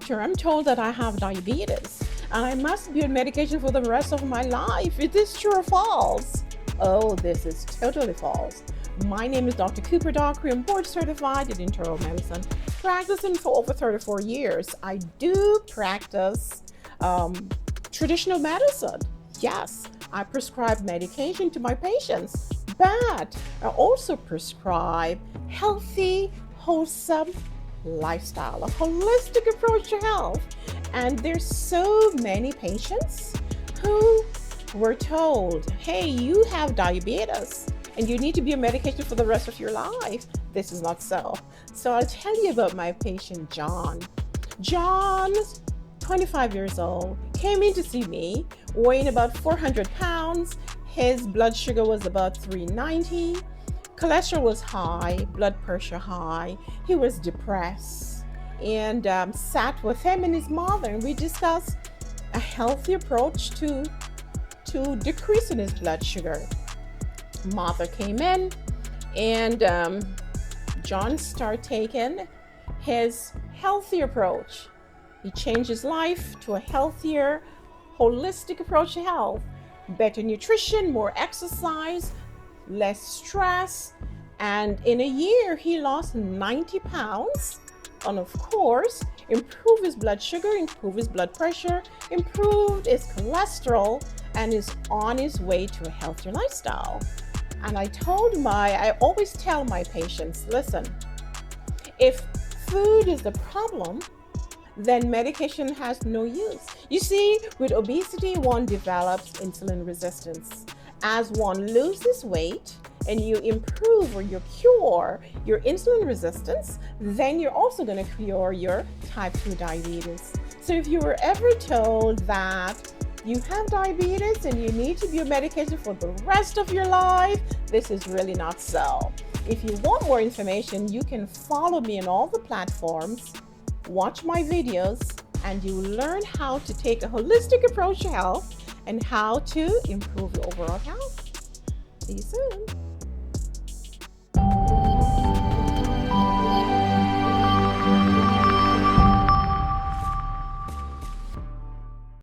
doctor, I'm told that I have diabetes and I must be on medication for the rest of my life. Is this true or false? Oh, this is totally false. My name is Dr. Cooper-Dockery. I'm board certified in internal medicine, practicing for over 34 years. I do practice traditional medicine. Yes, I prescribe medication to my patients, but I also prescribe healthy, wholesome lifestyle, a holistic approach to health. And there's so many patients who were told, hey, you have diabetes and you need to be on medication for the rest of your life. This is not so. So I'll tell you about my patient, John. John's 25 years old, came in to see me, weighing about 400 pounds. His blood sugar was about 390. Cholesterol was high, blood pressure high. He was depressed, and sat with him and his mother, and we discussed a healthy approach to decreasing his blood sugar. Mother came in, and John started taking his healthy approach. He changed his life to a healthier, holistic approach to health. Better nutrition, more exercise, less stress, and in a year he lost 90 pounds, and of course improved his blood sugar, improved his blood pressure, improved his cholesterol, and is on his way to a healthier lifestyle. And I always tell my patients, listen, if food is the problem, then medication has no use. You see, with obesity, one develops insulin resistance. As one loses weight and you improve or you cure your insulin resistance, then you're also going to cure your type 2 diabetes. So if you were ever told that you have diabetes and you need to be on medication for the rest of your life, this is really not so. If you want more information, you can follow me on all the platforms, watch my videos, and you will learn how to take a holistic approach to health and how to improve your overall health. See you soon.